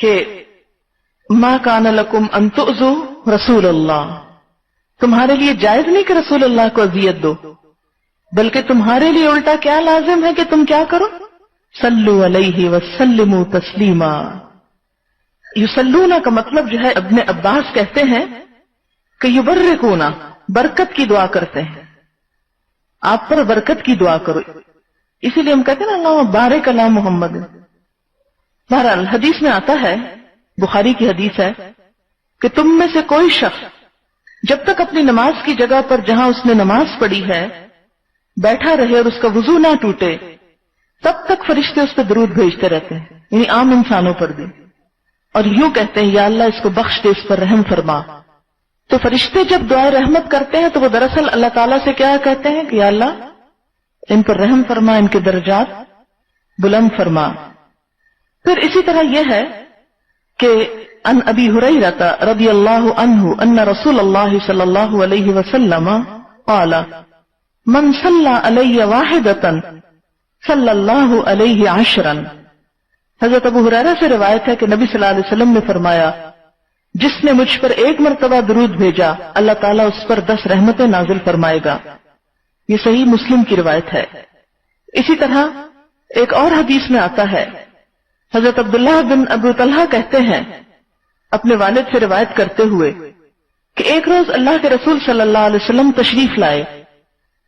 کہ ما کان لکم ان تؤذوا رسول اللہ، تمہارے لیے جائز نہیں کہ رسول اللہ کو اذیت دو، بلکہ تمہارے لیے الٹا کیا لازم ہے کہ تم کیا کرو؟ صلو علیہ وسلموا تسلیما۔ یصلون کا مطلب جو ہے ابن عباس کہتے ہیں کہ یبرکون، برکت کی دعا کرتے ہیں، آپ پر برکت کی دعا کرو، اسی لیے ہم کہتے ہیں نا اللہم بارک علی محمد۔ بہرحال حدیث میں آتا ہے، بخاری کی حدیث ہے کہ تم میں سے کوئی شخص جب تک اپنی نماز کی جگہ پر جہاں اس نے نماز پڑھی ہے بیٹھا رہے اور اس کا وضو نہ ٹوٹے، تب تک فرشتے اس پہ درود بھیجتے رہتے ہیں، یعنی عام انسانوں پر بھی، اور یوں کہتے ہیں یا اللہ اس کو بخش دے، اس پر رحم فرما۔ تو فرشتے جب دعائے رحمت کرتے ہیں تو وہ دراصل اللہ تعالیٰ سے کیا کہتے ہیں کہ یا اللہ ان پر رحم فرما، ان کے درجات بلند فرما۔ پھر اسی طرح یہ ہے کہ ان ابی ہریرہ رضی اللہ عنہ ان رسول اللہ صلی اللہ علیہ وسلم قال من صلی علی واحدۃ صلی اللہ علیہ عشرا۔ حضرت ابو ہریرہ سے روایت ہے کہ نبی صلی اللہ علیہ وسلم نے فرمایا جس نے مجھ پر ایک مرتبہ درود بھیجا اللہ تعالیٰ اس پر 10 رحمتیں نازل فرمائے گا۔ یہ صحیح مسلم کی روایت ہے۔ اسی طرح ایک اور حدیث میں آتا ہے، حضرت عبداللہ بن ابو طلحہ کہتے ہیں اپنے والد سے روایت کرتے ہوئے کہ ایک روز اللہ کے رسول صلی اللہ علیہ وسلم تشریف لائے،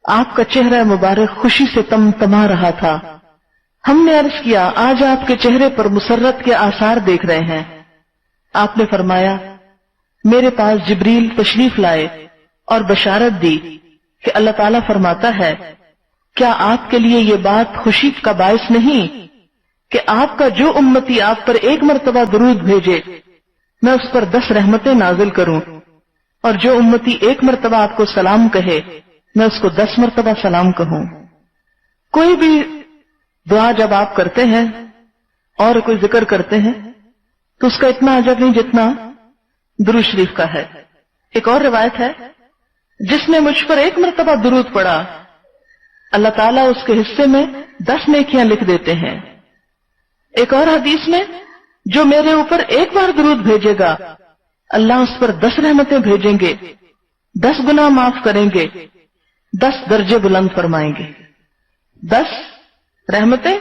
آپ کا چہرہ مبارک خوشی سے تمتما رہا تھا۔ ہم نے عرض کیا آج آپ کے چہرے پر مسرت کے آثار دیکھ رہے ہیں۔ آپ نے فرمایا میرے پاس جبریل تشریف لائے اور بشارت دی کہ اللہ تعالیٰ فرماتا ہے کیا آپ کے لیے یہ بات خوشی کا باعث نہیں کہ آپ کا جو امتی آپ پر ایک مرتبہ درود بھیجے میں اس پر 10 رحمتیں نازل کروں، اور جو امتی ایک مرتبہ آپ کو سلام کہے میں اس کو 10 مرتبہ سلام کہوں۔ کوئی بھی دعا جب آپ کرتے ہیں اور کوئی ذکر کرتے ہیں تو اس کا اتنا اجر نہیں جتنا درود شریف کا ہے۔ ایک اور روایت ہے جس نے مجھ پر ایک مرتبہ درود پڑھا اللہ تعالیٰ اس کے حصے میں 10 نیکیاں لکھ دیتے ہیں۔ ایک اور حدیث میں جو میرے اوپر ایک بار درود بھیجے گا اللہ اس پر 10 رحمتیں بھیجیں گے، 10 گناہ معاف کریں گے، 10 درجے بلند فرمائیں گے۔ 10 رحمتیں،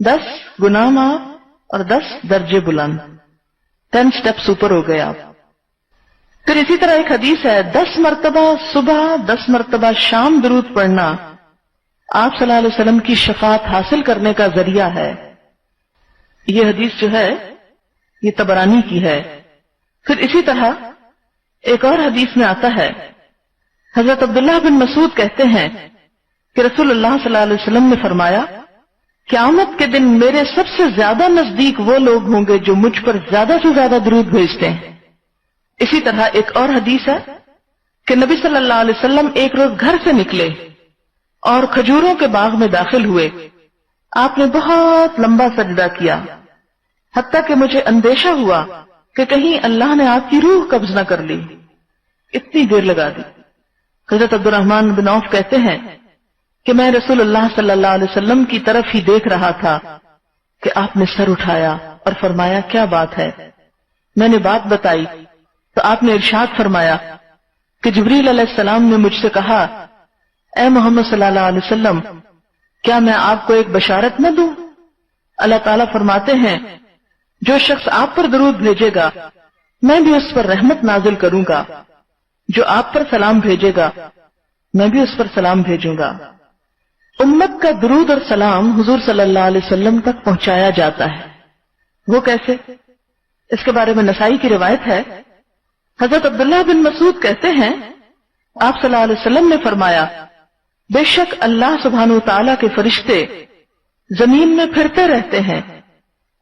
10 گناہ معاف اور 10 درجے بلند، 10 سٹیپس اوپر ہو گئے آپ۔ پھر اسی طرح ایک حدیث ہے 10 مرتبہ صبح 10 مرتبہ شام درود پڑھنا آپ صلی اللہ علیہ وسلم کی شفاعت حاصل کرنے کا ذریعہ ہے۔ یہ حدیث جو ہے یہ طبرانی کی ہے۔ پھر اسی طرح ایک اور حدیث میں آتا ہے حضرت عبداللہ بن مسعود کہتے ہیں کہ رسول اللہ صلی اللہ علیہ وسلم نے فرمایا قیامت کے دن میرے سب سے زیادہ نزدیک وہ لوگ ہوں گے جو مجھ پر زیادہ سے زیادہ درود بھیجتے ہیں۔ اسی طرح ایک اور حدیث ہے کہ نبی صلی اللہ علیہ وسلم ایک روز گھر سے نکلے اور کھجوروں کے باغ میں داخل ہوئے، آپ نے بہت لمبا سجدہ کیا حتیٰ کہ مجھے اندیشہ ہوا کہ کہیں اللہ نے آپ کی روح قبض نہ کر لی، اتنی دیر لگا دی۔ حضرت عبد الرحمن بن عوف کہتے ہیں کہ میں رسول اللہ صلی اللہ علیہ وسلم کی طرف ہی دیکھ رہا تھا کہ آپ نے سر اٹھایا اور فرمایا کیا بات ہے؟ میں نے بات بتائی تو آپ نے ارشاد فرمایا کہ جبریل علیہ السلام نے مجھ سے کہا اے محمد صلی اللہ علیہ وسلم کیا میں آپ کو ایک بشارت نہ دوں؟ اللہ تعالیٰ فرماتے ہیں جو شخص آپ پر درود بھیجے گا میں بھی اس پر رحمت نازل کروں گا، جو آپ پر سلام بھیجے گا میں بھی اس پر سلام بھیجوں گا۔ امت کا درود اور سلام حضور صلی اللہ علیہ وسلم تک پہنچایا جاتا ہے۔ وہ کیسے؟ اس کے بارے میں نسائی کی روایت ہے، حضرت عبداللہ بن مسعود کہتے ہیں آپ صلی اللہ علیہ وسلم نے فرمایا بے شک اللہ سبحانہ وتعالی کے فرشتے زمین میں پھرتے رہتے ہیں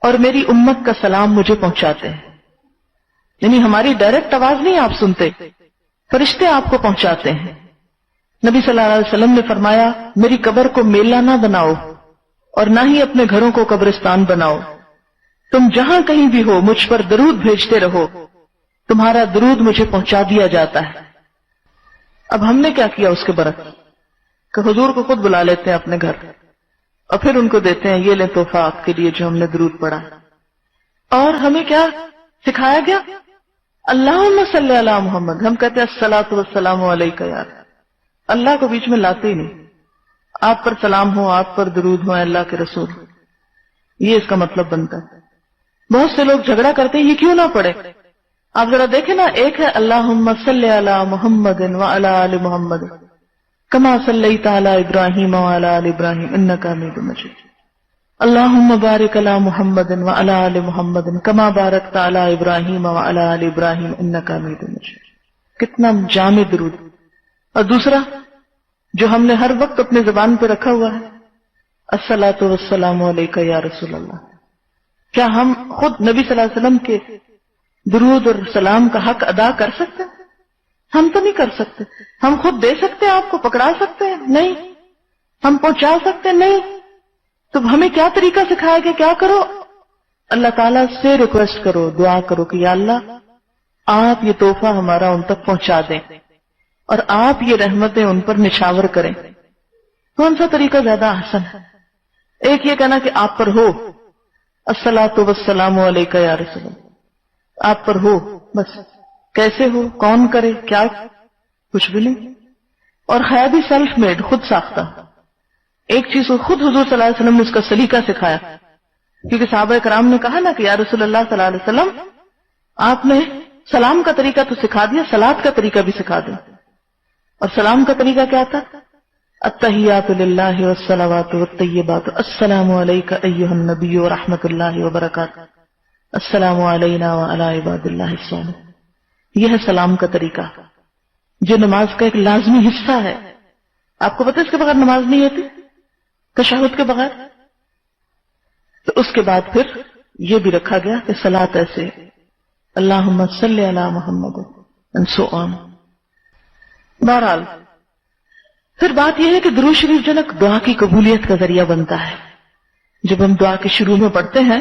اور میری امت کا سلام مجھے پہنچاتے ہیں، یعنی ہماری ڈائریکٹ آواز نہیں آپ سنتے، فرشتے آپ کو پہنچاتے ہیں۔ نبی صلی اللہ علیہ وسلم نے فرمایا میری قبر کو میلہ نہ بناؤ اور نہ ہی اپنے گھروں کو قبرستان بناؤ، تم جہاں کہیں بھی ہو مجھ پر درود بھیجتے رہو، تمہارا درود مجھے پہنچا دیا جاتا ہے۔ اب ہم نے کیا کیا اس کے برعکس کہ حضور کو خود بلا لیتے ہیں اپنے گھر اور پھر ان کو دیتے ہیں یہ لیں تحفہ آپ کے لیے جو ہم نے درود پڑھا، اور ہمیں کیا سکھایا گیا؟ اللہم صلی علی محمد. ہم کہتے ہیں الصلاۃ والسلام علیک یار. اللہ کو بیچ میں لاتے ہی نہیں. آپ پر سلام ہو، آپ پر درود ہو اللہ کے رسول. یہ اس کا مطلب بنتا ہے. بہت سے لوگ جھگڑا کرتے ہیں یہ کیوں نہ پڑھے. آپ ذرا دیکھیں نا، ایک ہے اللہم صلی علی محمد وعلی آل محمد کما صلیت علی ابراہیم وعلی آل ابراہیم انک حمید مجید. اللہم بارک علی محمد وعلی آل محمد کما بارکت علی ابراہیم وعلی آل ابراہیم انک حمید مجید. کتنا جامع درود. اور دوسرا جو ہم نے ہر وقت اپنے زبان پہ رکھا ہوا ہے، الصلاۃ والسلام علیک یا رسول اللہ. کیا ہم خود نبی صلی اللہ علیہ وسلم کے درود اور سلام کا حق ادا کر سکتے ہیں؟ ہم تو نہیں کر سکتے. ہم خود دے سکتے ہیں، آپ کو پکڑا سکتے ہیں؟ نہیں. ہم پہنچا سکتے ہیں؟ نہیں. تو ہمیں کیا طریقہ سکھایا گیا؟ کیا کرو؟ اللہ تعالیٰ سے ریکویسٹ کرو، دعا کرو کہ یا اللہ آپ یہ تحفہ ہمارا ان تک پہنچا دیں اور آپ یہ رحمتیں ان پر نچھاور کریں. کون سا طریقہ زیادہ احسن ہے؟ ایک یہ کہنا کہ آپ پر ہو، الصلاۃ والسلام علیک یا رسول اللہ، آپ پر ہو بس. کیسے ہو، کون کرے، کیا، کچھ بھی نہیں. اور خیر بھی سیلف میڈ، خود ساختہ. ایک چیز کو خود حضور صلی اللہ علیہ وسلم نے اس کا سلیقہ سکھایا، کیونکہ صحابہ کرام نے کہا نا کہ یا رسول اللہ صلی اللہ علیہ وسلم آپ نے سلام کا طریقہ تو سکھا دیا، صلات کا طریقہ بھی سکھا دیا. اور سلام کا طریقہ کیا تھا؟ التحیات للہ والصلوات والطیبات السلام علیک ایھا النبی ورحمۃ اللہ وبرکاتہ السلام علینا وعلی عباد اللہ الصالحین. یہ ہے سلام کا طریقہ جو نماز کا ایک لازمی حصہ ہے. آپ کو پتہ ہے اس کے بغیر نماز نہیں ہوتی، تشہد کے بغیر. تو اس کے بعد پھر یہ بھی رکھا گیا کہ صلاۃ ایسے اللہم صلی علی محمد and so on. بہرحال پھر بات یہ ہے کہ درود شریف جنک دعا کی قبولیت کا ذریعہ بنتا ہے. جب ہم دعا کے شروع میں پڑھتے ہیں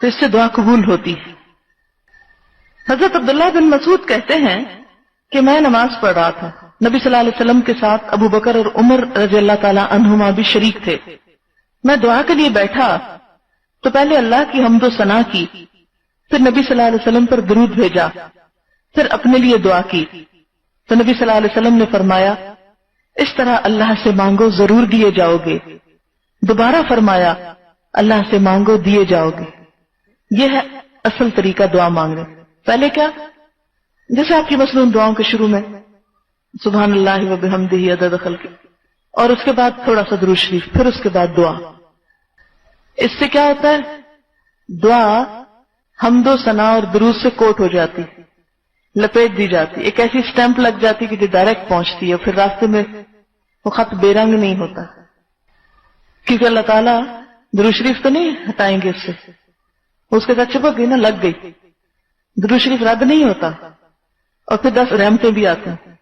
تو اس سے دعا قبول ہوتی ہے. حضرت عبداللہ بن مسعود کہتے ہیں کہ میں نماز پڑھ رہا تھا، نبی صلی اللہ علیہ وسلم کے ساتھ ابو بکر اور عمر رضی اللہ تعالی عنہما بھی شریک تھے. میں دعا کے لیے بیٹھا تو پہلے اللہ کی حمد و ثنا کی، پھر نبی صلی اللہ علیہ وسلم پر درود بھیجا، پھر اپنے لیے دعا کی. تو نبی صلی اللہ علیہ وسلم نے فرمایا اس طرح اللہ سے مانگو ضرور دیے جاؤ گے. دوبارہ فرمایا اللہ سے مانگو دیے جاؤ گے. یہ ہے اصل طریقہ دعا مانگنے. پہلے کیا؟ جیسے آپ کی مصنون دعاؤں کے شروع میں سبحان اللہ وبحمدہ عدد خلقہ، اور اس کے بعد تھوڑا سا درود شریف، پھر اس کے بعد دعا. اس سے کیا ہوتا ہے؟ دعا حمد و ثنا اور درود سے کوٹ ہو جاتی، لپیٹ دی جاتی، ایک ایسی سٹیمپ لگ جاتی کہ جو ڈائریکٹ پہنچتی ہے. پھر راستے میں وہ خط بے رنگ نہیں ہوتا، کیونکہ اللہ تعالیٰ درود شریف تو نہیں ہٹائیں گے اس سے، اس کے ساتھ چپک گئی نا، لگ گئی. درود شریف رد نہیں ہوتا. اور پھر 10 رحمتیں بھی آتی ہیں.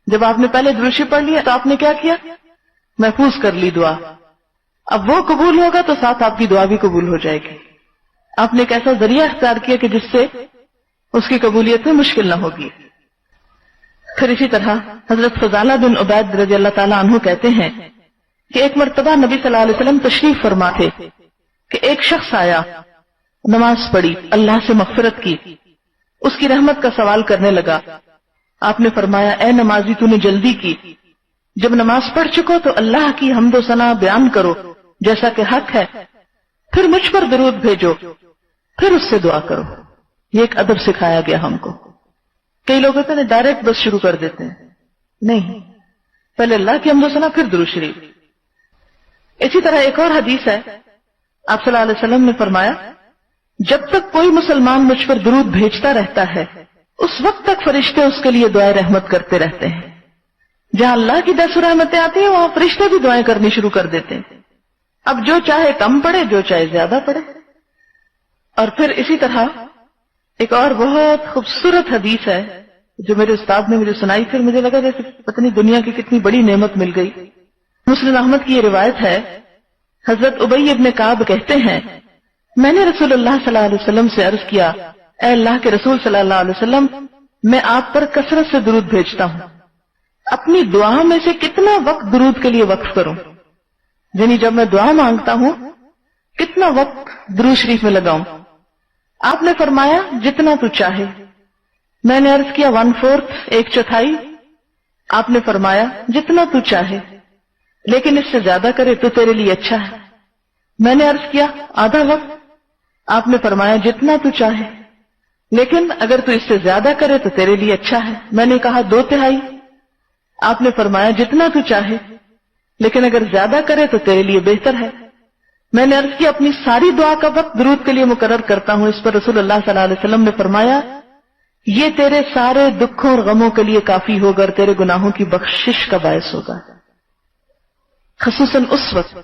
جب آپ نے پہلے درود شریف پڑھ لیا تو آپ نے کیا کیا؟ محفوظ کر لی دعا. اب وہ قبول ہوگا تو ساتھ آپ کی دعا بھی قبول ہو جائے گی. آپ نے ایک ایسا ذریعہ اختیار کیا کہ جس سے اس کی قبولیت میں مشکل نہ ہوگی. پھر اسی طرح حضرت فضالہ بن عبید رضی اللہ تعالیٰ عنہ کہتے ہیں کہ ایک مرتبہ نبی صلی اللہ علیہ وسلم تشریف فرما تھے کہ ایک شخص آیا، نماز پڑھی، اللہ سے مغفرت کی، اس کی رحمت کا سوال کرنے لگا. آپ نے فرمایا اے نمازی تو نے جلدی کی، جب نماز پڑھ چکو تو اللہ کی حمد و ثنا بیان کرو جیسا کہ حق ہے، پھر مجھ پر درود بھیجو، پھر اس سے دعا کرو. یہ ایک ادب سکھایا گیا ہم کو. کئی لوگ ہوتے ہیں ڈائریکٹ بس شروع کر دیتے ہیں، نہیں، پہلے اللہ کی حمد و ثنا پھر درود شریف. اسی طرح ایک اور حدیث ہے، آپ صلی اللہ علیہ وسلم نے فرمایا جب تک کوئی مسلمان مجھ پر درود بھیجتا رہتا ہے اس وقت تک فرشتے اس کے لیے دعائیں رحمت کرتے رہتے ہیں. جہاں اللہ کی 10 رحمتیں آتی ہیں وہاں فرشتے بھی دعائیں کرنی شروع کر دیتے ہیں. اب جو چاہے کم پڑھے، جو چاہے زیادہ پڑھے. اور پھر اسی طرح ایک اور بہت خوبصورت حدیث ہے جو میرے استاد نے مجھے سنائی، پھر مجھے لگا جیسے پتہ نہیں دنیا کی کتنی بڑی نعمت مل گئی. مسلم احمد کی یہ روایت ہے، حضرت ابی ابن کعب کہتے ہیں میں نے رسول اللہ صلی اللہ علیہ وسلم سے عرض کیا اے اللہ کے رسول صلی اللہ علیہ وسلم، میں آپ پر کثرت سے درود بھیجتا ہوں، اپنی دعا میں سے کتنا وقت درود کے لیے وقف کروں؟ یعنی جب میں دعا مانگتا ہوں کتنا وقت درود شریف میں لگاؤں؟ آپ نے فرمایا جتنا تو چاہے. میں نے عرض کیا 1/4 ایک چوتھائی. آپ نے فرمایا جتنا تو چاہے لیکن اس سے زیادہ کرے تو تیرے لیے اچھا ہے. میں نے عرض کیا آدھا وقت. آپ نے فرمایا جتنا تو چاہے لیکن اگر تو اس سے زیادہ کرے تو تیرے لیے اچھا ہے. میں نے کہا 2/3. آپ نے فرمایا جتنا تو چاہے لیکن اگر زیادہ کرے تو تیرے لیے بہتر ہے. میں نے عرض کیا اپنی ساری دعا کا وقت درود کے لیے مقرر کرتا ہوں. اس پر رسول اللہ صلی اللہ علیہ وسلم نے فرمایا یہ تیرے سارے دکھوں اور غموں کے لیے کافی ہوگا اور تیرے گناہوں کی بخشش کا باعث ہوگا. خصوصاً اس وقت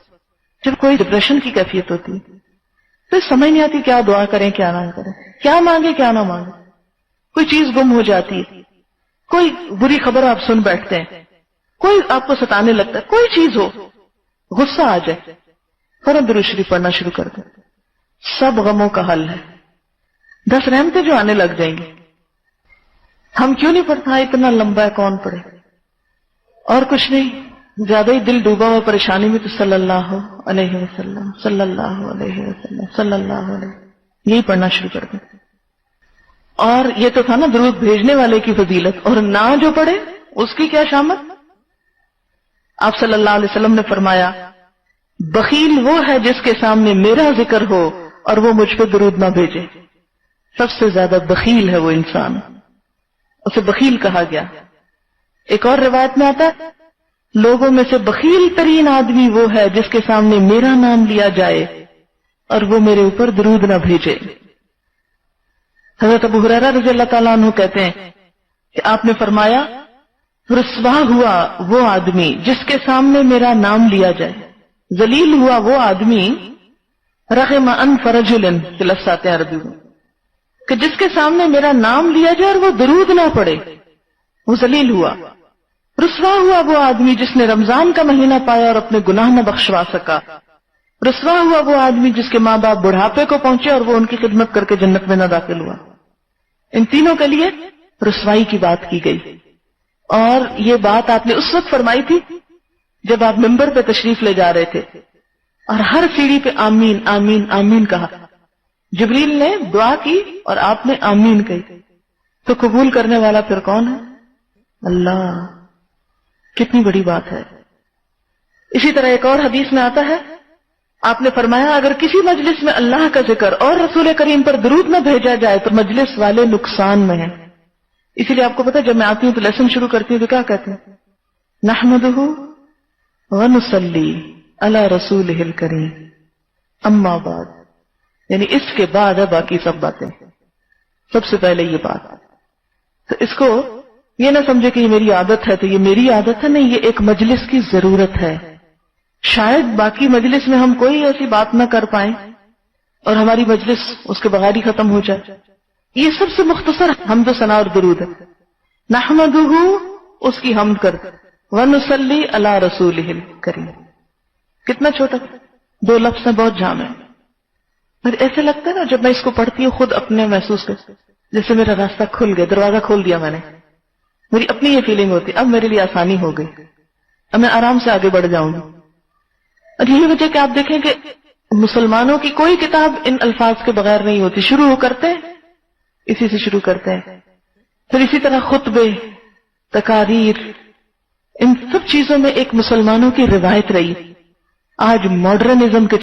جب کوئی ڈپریشن کی کیفیت ہوتی ہے تو سمجھ نہیں آتی کیا دعا کریں کیا نہ کریں, کیا مانگے کیا نہ مانگے. کوئی چیز گم ہو جاتی ہے, کوئی بری خبر آپ سن بیٹھتے ہیں, کوئی آپ کو ستانے لگتا ہے, کوئی چیز ہو, غصہ آ جائے, فوراً درود شریف پڑھنا شروع کر دیں. سب غموں کا حل ہے. 10 رحمتیں جو آنے لگ جائیں گی. ہم کیوں نہیں پڑھتا اتنا لمبا ہے کون پڑھے. اور کچھ نہیں, زیادہ ہی دل ڈوبا ہوا پریشانی میں تو صلی اللہ علیہ وسلم صلی اللہ علیہ وسلم صلی اللہ علیہ یہی پڑھنا شروع کر دیں. اور یہ تو تھا نا درود بھیجنے والے کی فضیلت, اور نہ جو پڑھے اس کی کیا شامت. آپ صلی اللہ علیہ وسلم نے فرمایا بخیل وہ ہے جس کے سامنے میرا ذکر ہو اور وہ مجھ پہ درود نہ بھیجے. سب سے زیادہ بخیل ہے وہ انسان, اسے بخیل کہا گیا. ایک اور روایت میں آتا ہے لوگوں میں سے بخیل ترین آدمی وہ ہے جس کے سامنے میرا نام لیا جائے اور وہ میرے اوپر درود نہ بھیجے. حضرت ابو ہریرہ رضی اللہ تعالیٰ عنہ کہتے ہیں کہ آپ نے فرمایا رسوا ہوا وہ آدمی جس کے سامنے میرا نام لیا جائے, ذلیل ہوا وہ آدمی, رغم انف رجل کے لفظ آتے ہیں عربی میں, کہ جس کے سامنے میرا نام لیا جائے اور وہ درود نہ پڑے, وہ ذلیل ہوا. رسوا ہوا وہ آدمی جس نے رمضان کا مہینہ پایا اور اپنے گناہ نہ بخشوا سکا. رسوا ہوا وہ آدمی جس کے ماں باپ بڑھاپے کو پہنچے اور وہ ان کی خدمت کر کے جنت میں نہ داخل ہوا. ان تینوں کے لیے رسوائی کی بات کی گئی. اور یہ بات آپ نے اس وقت فرمائی تھی جب آپ ممبر پہ تشریف لے جا رہے تھے اور ہر سیڑھی پہ آمین آمین آمین کہا. جبریل نے دعا کی اور آپ نے آمین کہی. تو قبول کرنے والا پھر کون ہے؟ اللہ. کتنی بڑی بات ہے. اسی طرح ایک اور حدیث میں آتا ہے آپ نے فرمایا اگر کسی مجلس میں اللہ کا ذکر اور رسول کریم پر درود نہ بھیجا جائے تو مجلس والے نقصان میں ہیں. اسی لیے آپ کو پتا جب میں آتی ہوں تو لیسن شروع کرتی ہوں تو کیا کہتے ہیں نحمدہ ونصلی علی رسولہ الکریم اما بعد, یعنی اس کے بعد ہے باقی سب باتیں. سب سے پہلے یہ بات. تو اس کو یہ نہ سمجھے کہ یہ میری عادت ہے تو یہ میری عادت ہے, نہیں, یہ ایک مجلس کی ضرورت ہے. شاید باقی مجلس میں ہم کوئی ایسی بات نہ کر پائیں اور ہماری مجلس اس کے بغیر ہی ختم ہو جائے. یہ سب سے مختصر حمد و ثنا اور درود ہے. نحمدہ اس کی حمد کر, ونصلی علی رسولہ الکریم. کتنا چھوٹا, 2 لفظ ہیں, بہت جامع. پھر ایسے لگتا ہے نا جب میں اس کو پڑھتی ہوں خود اپنے محسوس کرتی جیسے میرا راستہ کھل گیا, دروازہ کھول دیا میں نے. میری اپنی یہ فیلنگ ہوتی اب میرے لیے آسانی ہو گئی, اب میں آرام سے آگے بڑھ جاؤں گی. اور یہی وجہ کہ آپ دیکھیں کہ مسلمانوں کی کوئی کتاب ان الفاظ کے بغیر نہیں ہوتی. شروع کرتے اسی سے شروع کرتے ہیں. پھر اسی طرح خطبے, تقاریر, ان سب چیزوں میں ایک مسلمانوں کی روایت رہی. آج ماڈرنزم کے